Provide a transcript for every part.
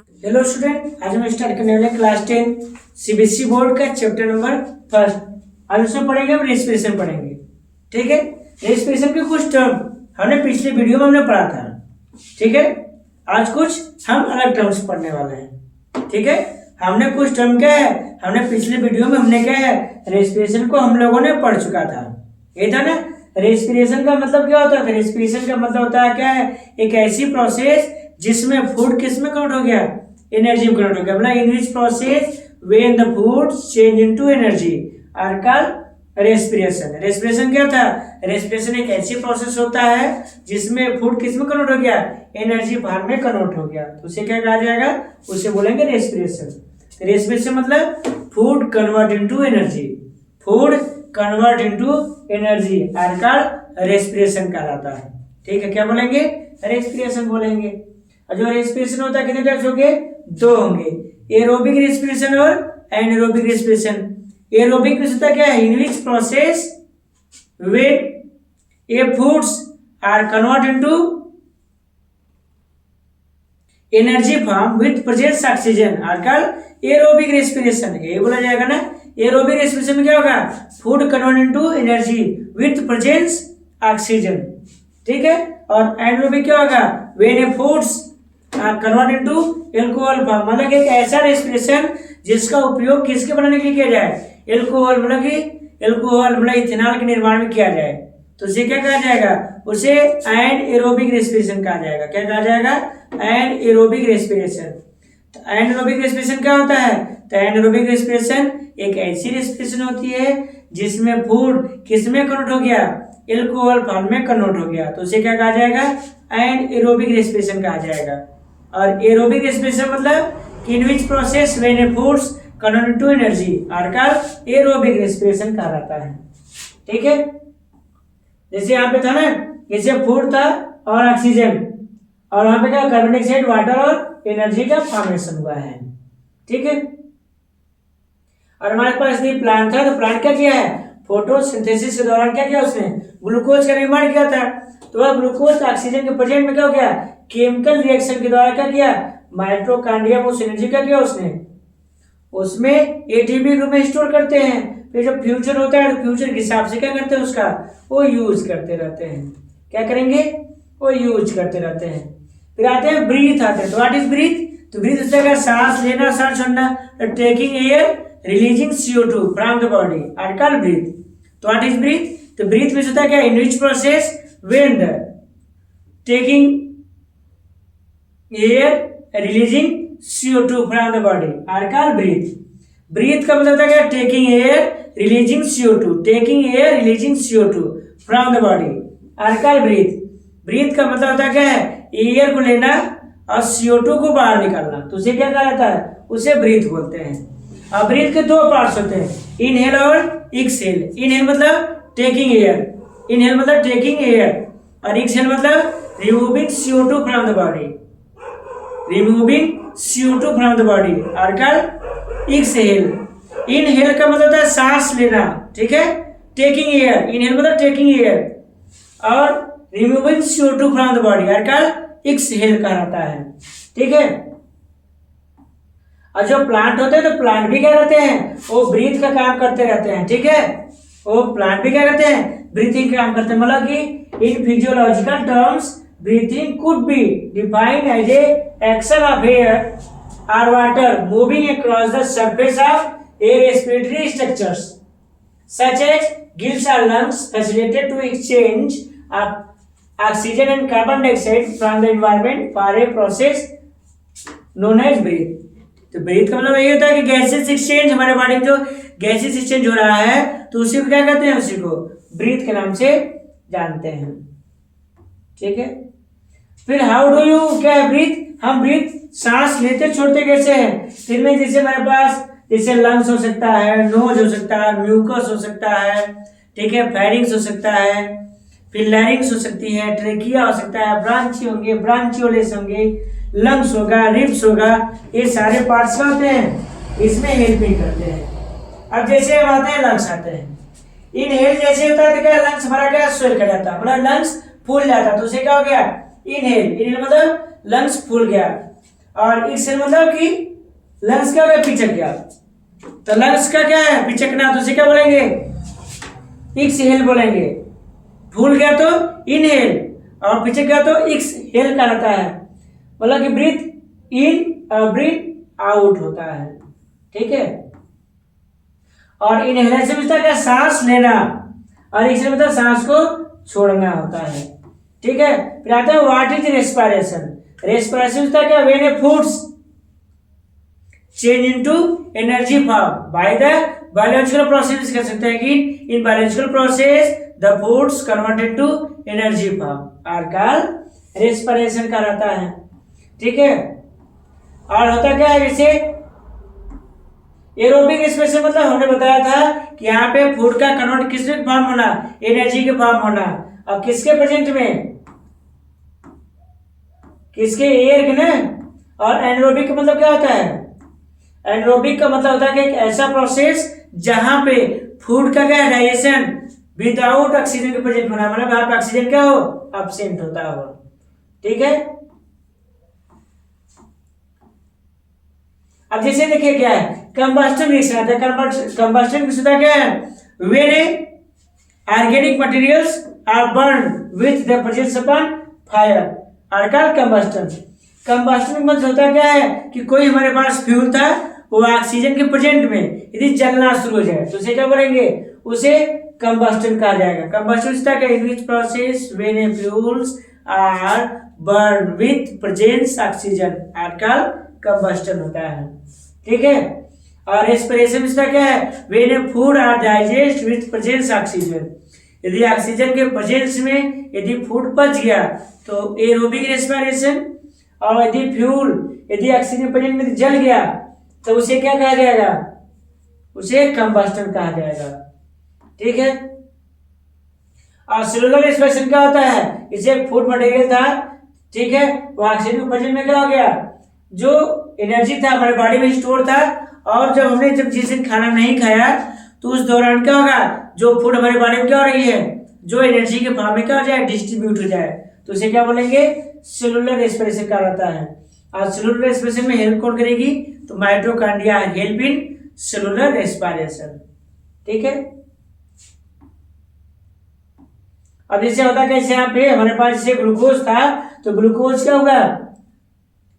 Hello student, आज हम start करने वाले क्लास 10 सीबीएसई बोर्ड का चैप्टर नंबर फर्स्ट। आज उसमें पढ़ेंगे, हम रेस्पिरेशन पढ़ेंगे। ठीक है, रेस्पिरेशन के कुछ टर्म हमने पिछले वीडियो में हमने पढ़ा था। ठीक है, आज कुछ हम अलग टर्म्स पढ़ने वाले हैं। ठीक है, हमने कुछ टर्म क्या है, हमने पिछले वीडियो में हमने क्या है, रेस्पिरेशन को हम लोगों ने पढ़ चुका था। ये था ना, रेस्पिरेशन का मतलब क्या होता है? रेस्पिरेशन का मतलब होता है क्या है, एक ऐसी प्रोसेस जिसमें फूड किस में कन्वर्ट हो गया, एनर्जी में कन्वर्ट हो गया। मतलब in which process when the food change into energy are called respiration. Respiration क्या था? रेस्पिरेशन एक ऐसी प्रोसेस होता है जिसमें फूड किस में कन्वर्ट हो गया, एनर्जी बाहर में कन्वर्ट हो गया, तो उसे क्या कहा जाएगा, उसे बोलेंगे रेस्पिरेशन। रेस्पिरेशन मतलब food convert into energy, food convert into energy are called respiration कहलाता है। ठीक है, क्या बोलेंगे? रेस्पिरेशन बोलेंगे। और जो रेस्पिरेशन होता है कितने टाइप्स होंगे? दो होंगे, एरोबिक रेस्पिरेशन और एनारोबिक रेस्पिरेशन। एरोबिक होता है क्या है, in which process when a foods are convert into energy form with presence oxygen are called aerobic respiration. ये बोला जाएगा ना, एरोबिक रेस्पिरेशन में क्या होगा, food convert into energy with presence oxygen. ठीक है, और एनारोबिक क्या होगा, when a foods convert into alcohol form. मतलब एक ऐसा रेस्पिरेशन जिसका उपयोग किसके बनाने के लिए किया जाए, एल्कोहल, मतलब कि एल्कोहल मतलब इथेनॉल के निर्माण में किया जाए, तो उसे क्या कहा जाएगा, उसे एनारोबिक रेस्पिरेशन कहा जाएगा। क्या कहा जाएगा? Anaerobic respiration. तो एनारोबिक रेस्पिरेशन क्या होता है? तो एनारोबिक रेस्पिरेशन एक ऐसी रेस्पिरेशन होती है जिसमें फूड किसमें कन्वर्ट हो गया, एल्कोहल फॉर्म में कन्वर्ट हो गया, तो उसे क्या कहा जाएगा, एनारोबिक रेस्पिरेशन कहा जाएगा। और एरोबिक रेस्पिरेशन मतलब in which process when a foods convert into energy are called aerobic respiration कहा जाता है। ठीक है, जैसे यहाँ पे था ना, जैसे फूड था और ऑक्सीजन, और वहां पे क्या, कार्बन डाइऑक्साइड, वाटर और एनर्जी का फॉर्मेशन हुआ है। ठीक है, और हमारे पास ये प्लांट था, तो प्लांट क्या किया है, फोटोसिंथेसिस के दौरान क्या किया, उसने ग्लूकोज का निर्माण किया था। तो वह ग्लूकोज ऑक्सीजन के प्रेजेंट में क्या हो गया, केमिकल रिएक्शन के द्वारा क्या किया, माइटोकॉन्ड्रिया उस एनर्जी क्या किया, उसमें एटीपी रूप में स्टोर करते हैं। फिर जब फ्यूचर होता है तो फ्यूचर के हिसाब से क्या करते हैं, उसका वो यूज करते रहते हैं। क्या करेंगे, वो यूज करते रहते हैं। फिर आते हैं ब्रीथ आते हैं। तो व्हाट इज ब्रीथ? तो ब्रीथ होता है सांस लेना, सांस छोड़ना, taking air, releasing CO2 from the body are called breath. तो व्हाट इज ब्रीथ? तो ब्रीथ में होता है क्या, in which process when the taking air releasing CO2 from the body are called breath. Breath का मतलब होता है क्या, taking air releasing CO2, taking air releasing CO2 from the body are called breath. Breath का मतलब होता है क्या है, एयर को लेना और CO2 को बाहर निकालना, तो उसे क्या कहा जाता है, उसे ब्रीथ बोलते हैं। अब ब्रीथ के दो पार्ट्स होते हैं, इनहेल और एक्सहेल। इनहेल मतलब टेकिंग एयर, इनहेल मतलब टेकिंग एयर, और एक्सहेल मतलब removing CO2 from the body, removing CO2 from the body are called exhale. Inhale का मतलब होता है सांस लेना, ठीक है, टेकिंग एयर, इनहेल मतलब टेकिंग एयर, और removing CO2 from the body are called exhale कहलाता है। ठीक है, और जो प्लांट होते हैं, तो प्लांट भी क्या करते हैं, वो ब्रीथ का काम करते रहते हैं। ठीक है, वो प्लांट भी क्या करते हैं, ब्रीथिंग का काम करते हैं। मतलब कि in physiological terms breathing could be defined as a action of air और water moving across the surface of a respiratory structures such as gills और lungs facilitated to exchange of oxygen and carbon dioxide from the environment for a process known as breath. तो breath का मतलब ये होता है कि gases exchange, हमारे body में जो गैसेस एक्सचेंज हो रहा है, तो उसी को क्या कहते हैं, उसी को ब्रीथ के नाम से जानते हैं। ठीक है, फिर हाउ डू यू क्या है ब्रीथ, हम ब्रीथ सांस लेते छोड़ते कैसे हैं। फिर में जैसे हमारे पास जैसे लंग्स हो सकता है, नोज हो सकता है, म्यूकस हो सकता है, ठीक है, फेरिंग्स हो सकता है, फिर लैरिंग्स हो सकती है, ट्रेकिया हो सकता है, ब्रांची होंगे, ब्रांचियोलेस होंगे, लंग्स होगा, रिब्स होगा, ये सारे पार्ट्स क्या होते हैं, इसमें हेल्पिंग करते हैं। अब जैसे हम आते हैं लंग्स आते हैं, इनहेल जैसे होता है तो क्या, लंग्स हमारा क्या स्वेल कर जाता है, मतलब लंग्स फूल जाता है, तो उसे क्या हो गया, इनहेल। इनहेल मतलब लंग्स फूल गया। और एक्सहेल मतलब कि लंग्स क्या हो गया, पिचक गया। तो लंग्स का क्या है, पिचकना, तो उसे क्या बोलेंगे, एक्सहेल बोलेंगे। फूल गया तो इनहेल, और पिचक गया तो एक्सहेल कहलाता है। मतलब कि ब्रीथ इन और ब्रीथ आउट होता है, ठीक है। और इनहेलेशन में क्या, सांस लेना, और एक्सहेल मतलब सांस को छोड़ना होता है, ठीक है। फिर आता है व्हाट इज रेस्पिरेशन। रेस्पिरेशन क्या, when a foods change into energy form by the biological process. कह सकते हैं कि in biological process the foods converted to energy form are called respiration कहलाता है, ठीक है। और होता क्या है, जैसे एरोबिक रेस्पिरेशन मतलब हमने बताया था कि यहाँ पे फूड का कन्वर्ट किसके फॉर्म होना, एनर्जी के फॉर्म होना। अब किसके प्रेजेंट में, किसके, एयर के ना। और एनरोबिक का मतलब क्या होता है, एनरोबिक का मतलब होता है कि एक ऐसा प्रोसेस जहां पे फूड का क्या डाइजेशन विदाउट ऑक्सीजन के प्रेजेंट होना, मतलब वहां पे ऑक्सीजन क्या हो, एब्सेंट होता हो, ठीक है। अब जैसे देखिए क्या है, कंबस्टन रिएक्शन आता है। कंबस्टन रिएक्शन क्या है, when organic materials are burn with the presence of fire are called combustion. Combustion मतलब होता क्या है कि कोई हमारे पास फ्यूल था, वो ऑक्सीजन के प्रेजेंट में यदि जलना शुरू हो जाए तो उसे क्या बोलेंगे, उसे कंबस्टन कहा जाएगा। कंबस्टन क्या, in which process when a fuels are burn with presence oxygen are called combustion होता है, ठीक है। और रेस्पिरेशन इसका क्या है, when a food are digest with presence oxygen. यदि ऑक्सीजन के प्रेजेंस में यदि फूड पच गया तो एरोबिक रेस्पिरेशन। और यदि फ्यूल यदि ऑक्सीजन प्रेजेंट में जल गया तो उसे क्या कहा जाएगा, उसे कंबस्टन कहा जाएगा, ठीक है। और सेलुलर रेस्पिरेशन क्या होता है, इसे फूड मटेरियल था, ठीक है, वो ऑक्सीजन प्रेजेंट में क्या हो गया, जो एनर्जी था हमारे बॉडी में स्टोर था, और जब हमने जिस दिन खाना नहीं खाया तो उस दौरान क्या होगा, जो फूड हमारे बॉडी में क्या हो रही है, जो एनर्जी के फॉर्म में क्या हो जाए, डिस्ट्रीब्यूट हो जाए, तो उसे क्या बोलेंगे, सेलुलर रेस्पिरेशन कहा जाता है। और सेलुलर रेस्पिरेशन में हेल्प कौन करेगी, तो mitochondria help in cellular respiration, ठीक है। अब जैसे होता कैसे, यहाँ पे हमारे पास जैसे ग्लूकोज था, तो ग्लूकोज क्या होगा,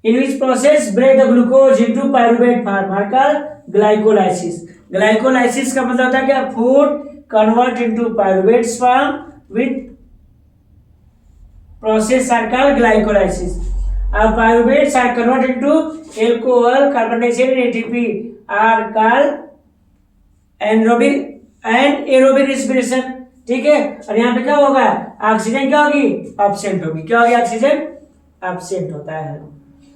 in which process break the glucose into pyruvate form are called glycolysis. Glycolysis का मतलब होता है क्या, food convert into pyruvates form with process are called glycolysis. और pyruvates are convert into alcohol, carbon dioxide and ATP are called anaerobic and aerobic respiration, ठीक है। और यहाँ पे क्या होगा, ऑक्सीजन क्या होगी, एब्सेंट होगी। क्या होगी, ऑक्सीजन एब्सेंट होता है।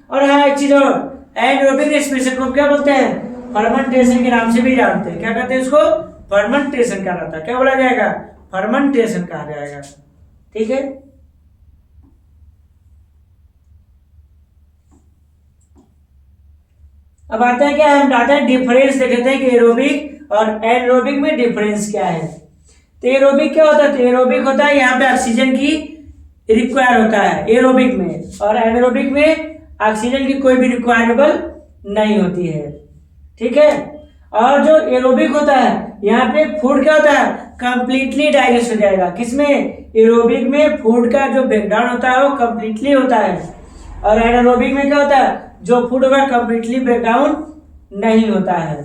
और हाँ एक चीज और, एनारोबिक रेस्पिरेशन को क्या बोलते हैं, फर्मेंटेशन के नाम से भी जानते हैं। क्या कहते हैं उसको, फर्मेंटेशन कहा जाता है। क्या बोला जाएगा, फर्मेंटेशन कहा जाएगा, ठीक है। अब आता है क्या, हम बताते हैं डिफरेंस देखते हैं कि एरोबिक और एनारोबिक में डिफरेंस क्या है। तो एरोबिक क्या होता है, तो एरोबिक होता है यहाँ पे ऑक्सीजन की रिक्वायर होता है एरोबिक में, और एनारोबिक में ऑक्सीजन की कोई भी रिक्वायरेबल नहीं होती है, ठीक है। और जो एरोबिक होता है यहाँ पे फूड क्या होता है, कंप्लीटली डाइजेस्ट हो जाएगा। किसमें, एरोबिक में फूड का जो ब्रेकडाउन होता है वो कंप्लीटली होता है, और एनारोबिक में क्या होता है, जो फूड होगा कंप्लीटली ब्रेकडाउन नहीं होता है,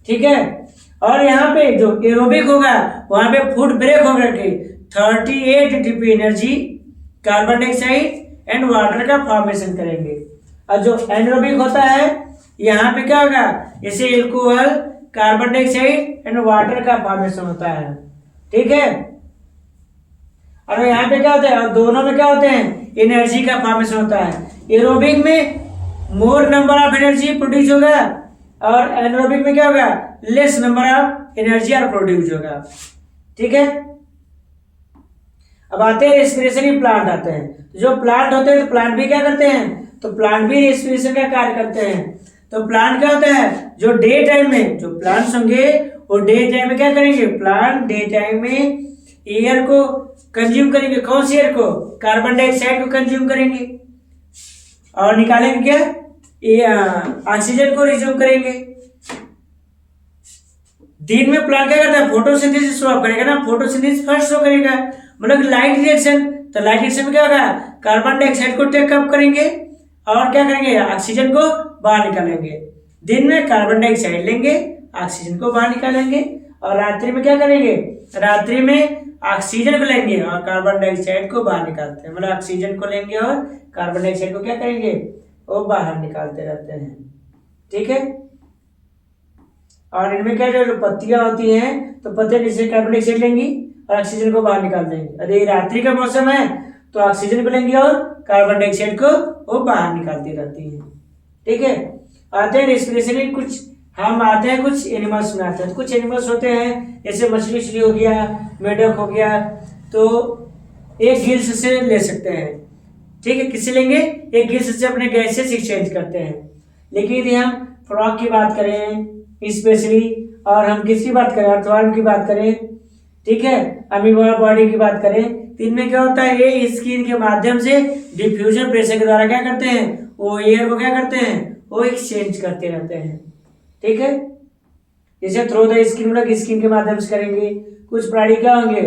ठीक है। और यहाँ पे जो एरोबिक होगा वहां पे फूड ब्रेक होकर के 38 ATP energy, carbon dioxide and water का फॉर्मेशन करेंगे। और जो एनारोबिक होता है यहाँ पे क्या होगा, जैसे alcohol, carbon dioxide and water का फॉर्मेशन होता है, ठीक है। और यहाँ पे क्या होता है, और दोनों में क्या होते हैं, एनर्जी का फॉर्मेशन होता है। एरोबिक में more number of energy produce होगा, और एनारोबिक में क्या होगा, less number of energy are produce होगा, ठीक है। अब आते हैं रेस्पिरेशनरी प्लांट आते हैं। जो प्लांट होते हैं तो प्लांट भी क्या करते हैं, तो प्लांट भी रेस्पिरेशन का कार्य करते हैं। तो प्लांट क्या होता है, जो डे टाइम में जो प्लांट्स होंगे वो डे टाइम में क्या करेंगे, प्लांट डे टाइम में एयर को कंज्यूम करेंगे। कौन सी एयर को, कार्बन डाइऑक्साइड को कंज्यूम करेंगे, और निकालेंगे क्या, ये ऑक्सीजन को रिज्यूम करेंगे। दिन में प्लांट क्या करता है, फोटोसिंथेसिस शो करेगा ना, फोटोसिंथेसिस फर्स्ट शो करेगा, मतलब लाइट रिएक्शन। तो लाइट रिएक्शन में क्या होगा, कार्बन डाइऑक्साइड को टेक अप करेंगे और क्या करेंगे, ऑक्सीजन को बाहर निकालेंगे। दिन में कार्बन डाइऑक्साइड लेंगे, ऑक्सीजन को बाहर निकालेंगे, और रात्रि में क्या करेंगे, रात्रि में ऑक्सीजन को लेंगे और कार्बन डाइऑक्साइड को बाहर निकालते हैं। मतलब ऑक्सीजन को लेंगे और कार्बन डाइऑक्साइड को क्या करेंगे, वो बाहर निकालते रहते हैं। ठीक है। और इनमें क्या जो पत्तियां होती हैं, तो पत्तियां जैसे कार्बन डाइऑक्साइड लेंगी और ऑक्सीजन को बाहर निकाल देंगे। अरे रात्रि का मौसम है तो ऑक्सीजन को लेंगे और कार्बन डाइऑक्साइड को वो बाहर निकालती रहती है। ठीक है। आते हैं रेस्पिरेशन में कुछ, हम आते हैं कुछ एनिमल्स में आते हैं। तो कुछ एनिमल्स होते हैं जैसे मछली उछली हो गया, मेढक हो गया, तो एक गिल्स से ले सकते हैं। ठीक है, किससे लेंगे, एक गिल्स से अपने गैसेस एक्सचेंज करते हैं। लेकिन यदि हम फ्रॉग की बात करें स्पेशली, और हम किसकी बात करें, अर्थवर्म की बात करें, ठीक है, अमीबा बॉडी की बात करें, तो इनमें क्या होता है, ये स्किन के माध्यम से डिफ्यूजन प्रेशर के द्वारा क्या करते हैं, वो एयर को क्या करते हैं, वो एक्सचेंज करते रहते हैं। ठीक है। जैसे थ्रो द स्किन, मतलब स्किन के माध्यम से करेंगे। कुछ प्राणी क्या होंगे,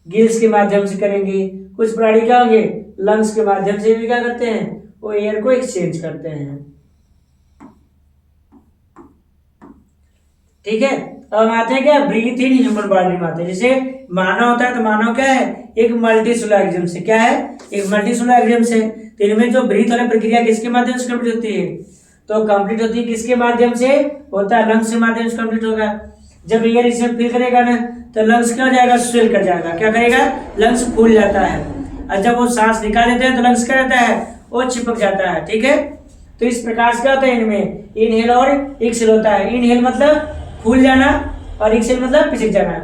गिल्स के माध्यम से करेंगे। कुछ प्राणी क्या होंगे, लंग्स के माध्यम से भी क्या करते हैं, वो एयर को एक्सचेंज करते हैं। ठीक है। अब आते हैं क्या, ब्रीथ इन ह्यूमन बॉडी में आते हैं। जैसे मानव होता है तो मानव क्या है, एक मल्टीसेलुलर ऑर्गेनिज्म से, क्या है, एक मल्टीसेलुलर ऑर्गेनिज्म से। तो इनमें जो ब्रीथ वाली प्रक्रिया किसके माध्यम से कंप्लीट होती है, तो कंप्लीट होती है किसके माध्यम से, होता है लंग्स के माध्यम से कंप्लीट होगा। जब एयर इसमें फिल करेगा ना, तो लंग्स क्या हो जाएगा, स्वेल कर जाएगा। क्या करेगा, लंग्स फूल जाता है। और जब वो सांस निकाल लेते हैं तो लंग्स क्या रहता है, वो चिपक जाता है। ठीक है। तो इस प्रकार से क्या होता है, इनमें इनहेल और एक्सहेल होता है। इनहेल मतलब फूल जाना और एक्सहेल मतलब पिछक जाना।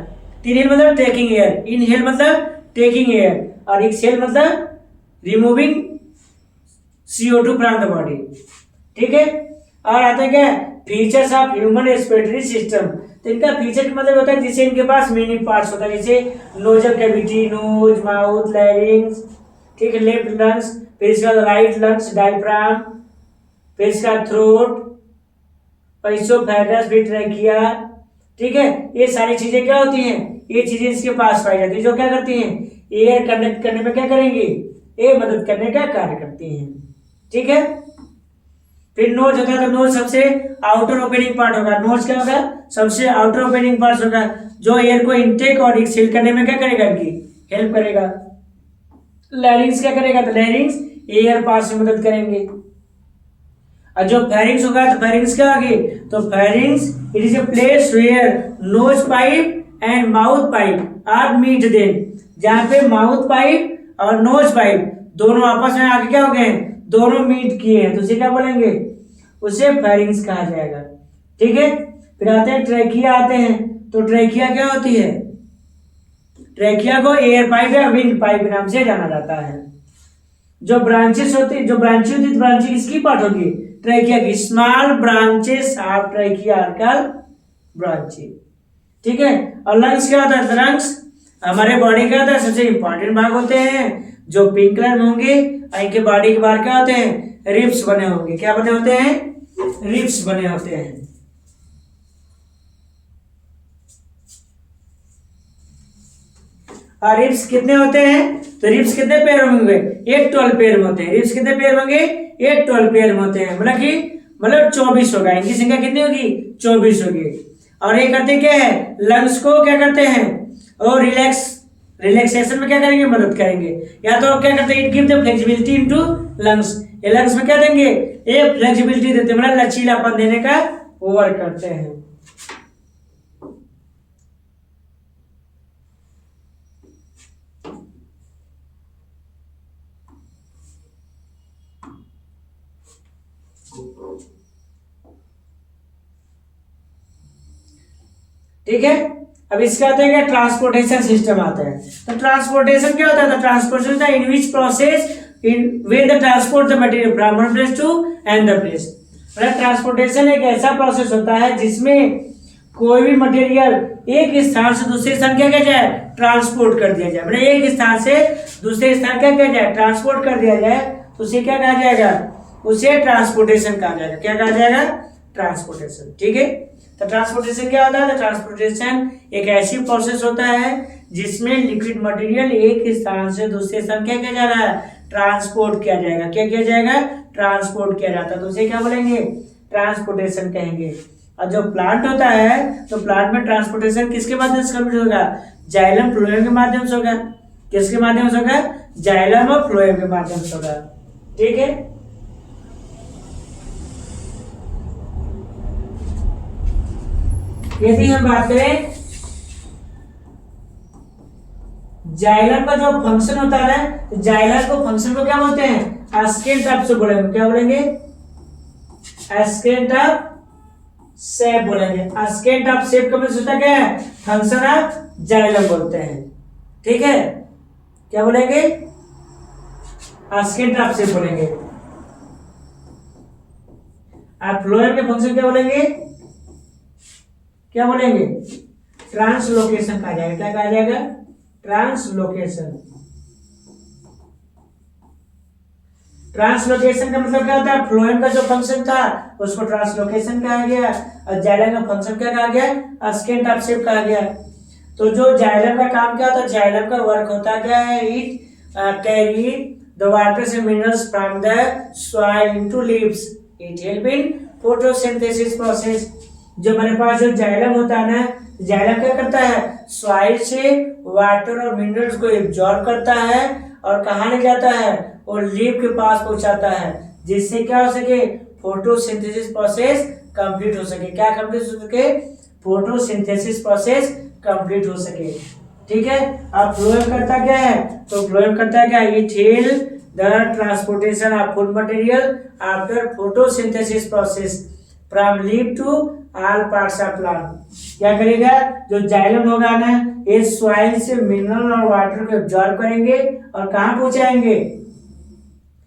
इनहेल मतलब टेकिंग एयर, इनहेल मतलब टेकिंग एयर, और एक्सहेल मतलब removing CO2 from the body. ठीक है। और आता है क्या, features of human respiratory system. तो इनका फीचर का मतलब होता है जिससे इनके पास मेनी पार्ट्स होता है, जैसे nasal cavity, nose, mouth, larynx, ठीक है, लेफ्ट लंग्स, फिर इसका राइट लंग्स, डायफ्राम, फिर इसका थ्रोट, पैसोफेगस, फिर ट्रैकिया। ठीक है। ये सारी चीजें क्या होती हैं, ये चीजें इसके पास पाई जाती है, जो क्या करती हैं, एयर कंडक्ट करने में क्या करेंगी, ये मदद करने का कार्य करती हैं। ठीक है। फिर नोज होता है, तो नोज सबसे आउटर ओपनिंग पार्ट होगा। नोज क्या होगा, सबसे आउटर ओपनिंग पार्ट होगा, जो एयर को इनटेक और एक्सहेल करने में क्या करेगा, इनकी हेल्प करेगा। लैरिंग्स क्या करेगा, तो लैरिंग्स एयर पास में मदद करेंगे। और जो फेरिंग्स होगा, तो फेरिंग्स क्या होगी, तो pharynx it is a place where nose pipe and mouth pipe are meet then. जहाँ पे माउथ पाइप और नोज पाइप दोनों आपस में आके क्या हो गए, दोनों मीट किए हैं, तो उसे क्या बोलेंगे, उसे फेरिंग्स कहा जाएगा। ठीक है। फिर आते हैं ट्रैकिया आते हैं। तो ट्रैकिया क्या होती है, ट्रैकिया को एयर पाइप या विंड पाइप नाम से जाना जाता है। जो ब्रांचेस होती है, जो ब्रांची होती है, ब्रांची किसकी पार्ट होगी, ट्रैकिया की। Small branches of trachea are called bronchi. ठीक है। और लंग्स क्या होता है, लंग्स हमारे बॉडी का होता है सबसे इंपॉर्टेंट भाग होते हैं, जो पिंक कलर में होंगे। इनके बॉडी के बाहर क्या होते हैं, रिब्स बने होंगे। क्या बने होते हैं, रिब्स बने होते हैं। और रिब्स कितने होते हैं, तो रिब्स कितने पेयर होंगे, एक 12 पेयर में होते हैं। रिब्स कितने पेयर होंगे, एक 12 पेयर में होते हैं, मतलब 24 होगा। इनकी संख्या कितनी होगी, 24 होगी। और ये करते क्या है, लंग्स को क्या करते हैं, और रिलैक्सेशन में क्या करेंगे, मदद करेंगे। या तो क्या करते हैं, it give the flexibility into lungs. ये लंग्स में क्या देंगे, ये फ्लेक्सिबिलिटी देते हैं, मतलब लचीलापन देने का वर्क करते हैं। ठीक है। अब इसका आते हैं ट्रांसपोर्टेशन सिस्टम आता है। तो ट्रांसपोर्टेशन क्या होता है, transportation in which process in way the transport the material from one place to another place. मतलब ट्रांसपोर्टेशन एक ऐसा प्रोसेस होता है जिसमें कोई भी मटेरियल एक स्थान से दूसरे स्थान क्या किया जाए, ट्रांसपोर्ट कर दिया जाए। मतलब एक स्थान से दूसरे स्थान क्या किया जाए, ट्रांसपोर्ट कर दिया जाए, तो उसे क्या कहा जाएगा, उसे ट्रांसपोर्टेशन कहा जाएगा। क्या कहा जाएगा? ट्रांसपोर्टेशन। ठीक है, तो ट्रांसपोर्टेशन क्या होता है? तो ट्रांसपोर्टेशन एक ऐसी प्रोसेस होता है जिसमें लिक्विड मटेरियल एक स्थान से दूसरे स्थान क्या किया जा रहा है? ट्रांसपोर्ट किया जाएगा। क्या किया जाएगा? ट्रांसपोर्ट किया जाता है, तो उसे क्या बोलेंगे? ट्रांसपोर्टेशन कहेंगे। और जो प्लांट होता है तो प्लांट में ट्रांसपोर्टेशन किसके माध्यम से कंप्लीट होगा? जाइलम फ्लोएम के माध्यम से होगा। किसके माध्यम से होगा? जाइलम और फ्लोएम के माध्यम से होगा। ठीक है, यदि हम बात करें जाइलम का जो फंक्शन होता है, तो जाइलम को फंक्शन को क्या बोलते हैं? एस्केंट ऑफ से बोलेंगे। क्या बोलेंगे? एस्केंट ऑफ शेप बोलेंगे। एस्केंट ऑफ शेप का मतलब होता क्या है? फंक्शन ऑफ जाइलम बोलते हैं। ठीक है, क्या बोलेंगे? एस्केंट ऑफ शेप बोलेंगे। आप फ्लोएम के फंक्शन क्या बोलेंगे? क्या बोलेंगे? ट्रांसलोकेशन कहा जाएगा। क्या कहा जाएगा? ट्रांसलोकेशन। ट्रांसलोकेशन का मतलब क्या होता है? फ्लोएम का जो फंक्शन था उसको ट्रांसलोकेशन कहा गया, और जाइलम का फंक्शन क्या कहा गया? एस्केंट ऑफ शेप कहा गया। तो जो जाइलम का काम क्या होता है? जाइलम का वर्क होता क्या है? इट कैरी द वाटर से minerals from the soil into leaves. It help in photosynthesis process. जो हमारे पास जो जाइलम होता है ना, जाइलम क्या करता है? सॉइल से वाटर और मिनरल्स को एब्जॉर्ब करता है और कहाँ ले जाता है? और लीफ के पास पहुंचाता है, जिससे क्या हो सके? फोटोसिंथेसिस प्रोसेस कंप्लीट हो सके। क्या कंप्लीट हो सके? फोटोसिंथेसिस प्रोसेस कंप्लीट हो सके। ठीक है, अब फ्लोएम करता क्या है? तो फ्लोएम करता क्या है? It help the transportation of food material after photosynthesis process from leaf to all parts of plant. क्या करेगा? जो जाइलम होगा ना, ये सॉइल से मिनरल और वाटर को एब्जॉर्ब करेंगे और कहाँ पहुंचाएंगे?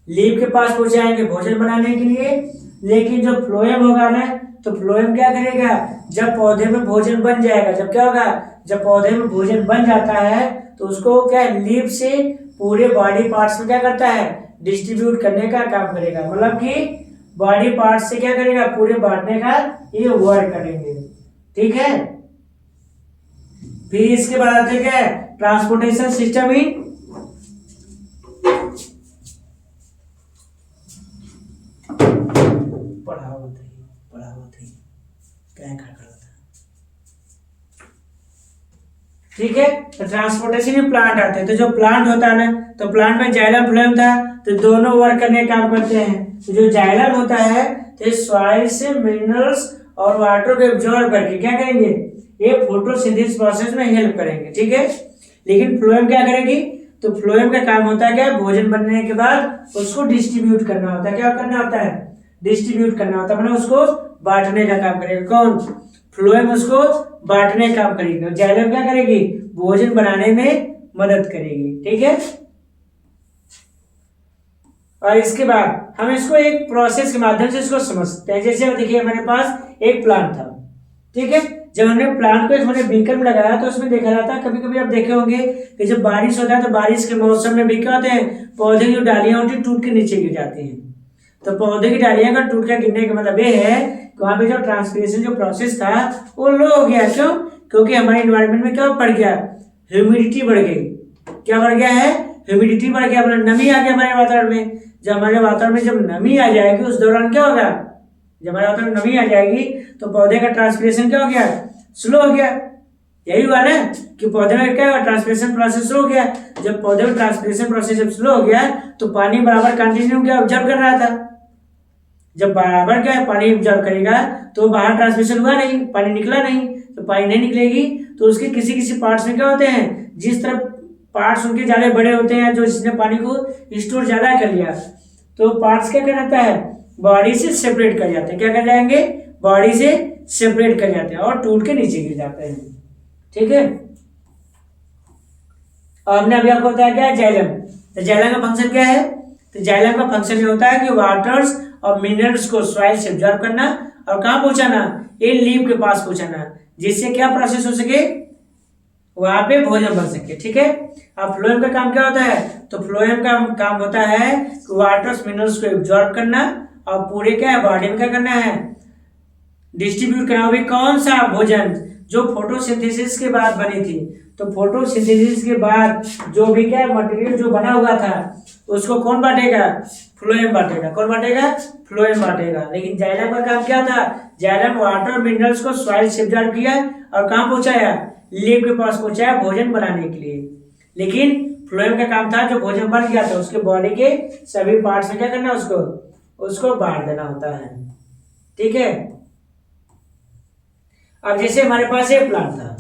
लीफ के पास पहुंचाएंगे भोजन बनाने के लिए। लेकिन जो फ्लोएम होगा ना, तो फ्लोएम क्या करेगा? जब पौधे में भोजन बन जाएगा, जब क्या होगा? जब पौधे में भोजन बन जाता है तो उसको क्या लीफ से पूरे बॉडी पार्ट्स में क्या करता है? डिस्ट्रीब्यूट करने का काम करेगा। मतलब कि बॉडी पार्ट से क्या करेगा? पूरे बांटने का ये वर्क करेंगे। ठीक है, फिर इसके बाद आते क्या है? ट्रांसपोर्टेशन सिस्टम इन ठीक है, तो ट्रांसपोर्टेशन में प्लांट आते हैं। तो जो प्लांट होता है ना, तो प्लांट में जाइलम फ्लोएम था, तो दोनों वर्क करने का काम करते हैं। तो जो जाइलम होता है तो सॉइल से मिनरल्स और वाटर को एब्जॉर्ब करके क्या करेंगे? ये फोटोसिंथेसिस प्रोसेस में हेल्प करेंगे। ठीक है, लेकिन फ्लोएम क्या करेगी? तो फ्लोएम का काम होता है क्या? भोजन बनने के बाद उसको डिस्ट्रीब्यूट करना होता है। क्या करना होता है? डिस्ट्रीब्यूट करना होता है, मतलब उसको बांटने का काम करेगा। कौन? फ्लोएम उसको बांटने का काम करेगी। जाइलम क्या करेगी? भोजन बनाने में मदद करेगी। ठीक है, और इसके बाद हम इसको एक प्रोसेस के माध्यम से इसको समझ सकते हैं। जैसे देखिए हमारे पास एक प्लांट था। ठीक है, जब हमने प्लांट को हमने बीकर में लगाया तो उसमें देखा जाता है, कभी कभी आप देखे होंगे कि जब बारिश होता है तो बारिश के मौसम में भी क्या होते हैं? पौधे की जो डालियां होती है टूट के नीचे गिर जाती हैं। तो पौधे की डालियां का टूट के गिरने का मतलब ये है कि वहां पे जो ट्रांसपिरेशन जो प्रोसेस था वो लो हो गया। क्यों? क्योंकि हमारे इन्वायरमेंट में क्या बढ़ गया? ह्यूमिडिटी बढ़ गई। क्या बढ़ गया है? ह्यूमिडिटी बढ़ गया, अपना नमी आ गया हमारे वातावरण में। जब हमारे वातावरण में जब नमी आ जाएगी उस दौरान क्या होगा? जब हमारे वातावरण में नमी आ जाएगी तो पौधे का ट्रांसपिरेशन क्या हो गया? स्लो हो गया। यही हुआ ना कि पौधे में क्या हुआ? ट्रांसपिरेशन प्रोसेस स्लो हो गया। जब पौधे में ट्रांसपिरेशन प्रोसेस जब स्लो हो गया तो पानी बराबर कंटिन्यू क्या ऑब्जर्व कर रहा था। जब बराबर क्या है पानी ऑब्जर्व करेगा तो बाहर ट्रांसमिशन हुआ नहीं, पानी निकला नहीं। तो पानी नहीं निकलेगी तो उसके किसी किसी पार्ट्स में क्या होते हैं? जिस तरफ पार्ट्स उनके ज्यादा बड़े होते हैं, जो जिसने पानी को स्टोर ज्यादा कर लिया, तो पार्ट्स क्या कहलाता है? बॉडी से सेपरेट कर जाते हैं। क्या कर जाएंगे? बॉडी से सेपरेट कर जाते हैं और टूट के नीचे गिर जाते हैं। ठीक है, और हमने अभी आपको बताया क्या है? जाइलम। तो जाइलम का फंक्शन क्या है? तो जाइलम का फंक्शन ये होता है कि वाटर्स और मिनरल्स को सॉइल से एब्जॉर्ब करना और कहाँ पहुंचाना? इन लीफ के पास पहुंचाना, जिससे क्या प्रोसेस हो सके? वहां पे भोजन बन सके। ठीक है, अब फ्लोएम का काम क्या होता है? तो फ्लोएम का काम होता है वाटर मिनरल्स को एब्जॉर्ब करना और पूरे क्या है बॉडी में क्या करना है, डिस्ट्रीब्यूट करना। भी कौन सा भोजन? जो फोटोसिंथेसिस के बाद बनी थी। तो फोटोसिंथेसिस के बाद जो भी क्या मटेरियल जो बना हुआ था उसको कौन बांटेगा? फ्लोएम बांटेगा। कौन बांटेगा? फ्लोएम बांटेगा। लेकिन जाइलम का काम क्या था? जाइलम वाटर मिनरल्स को सॉइल से एब्जॉर्ब किया और कहाँ पहुंचाया? लीफ के पास पहुंचाया भोजन बनाने के लिए। लेकिन फ्लोएम का काम था जो भोजन बन गया था उसके बॉडी के सभी पार्ट्स में क्या करना, उसको बांट देना होता है। ठीक है, अब जैसे हमारे पास एक प्लांट था,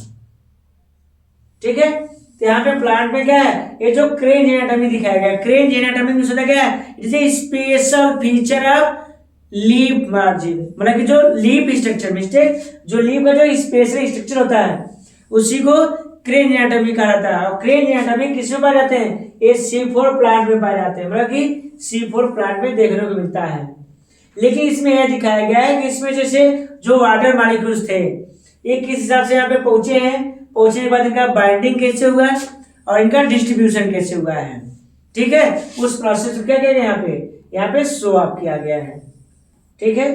ठीक है, तो यहाँ पे प्लांट में क्या है, ये जो क्रेंज एनाटॉमी दिखाया गया, क्रेंज एनाटॉमी में होता क्या है, it is special feature of leaf margin, मतलब कि जो लीफ स्ट्रक्चर मिस्टेक, जो लीफ का जो स्पेशल स्ट्रक्चर होता है उसी को क्रेंज एनाटॉमी कहा जाता है। और क्रेंज एनाटॉमी किसमें पाए जाते हैं? ये C4 प्लांट में पाए जाते हैं, मतलब कि C4 प्लांट में देखने को मिलता है। लेकिन इसमें यह दिखाया गया है कि इसमें जैसे जो वाटर मॉलिक्यूल्स थे ये किस हिसाब से यहाँ पे पहुंचे हैं, पहुंचने के बाद इनका बाइंडिंग कैसे हुआ है और इनका डिस्ट्रीब्यूशन कैसे हुआ है। ठीक है, उस प्रोसेस को क्या किया गया यहाँ पे शो ऑफ किया गया है। ठीक है,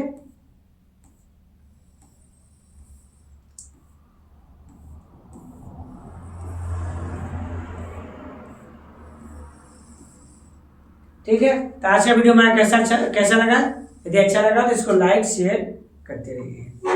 ठीक है, तो आज का वीडियो हमारा कैसा लगा? यदि अच्छा लगा तो इसको लाइक शेयर करते रहिए।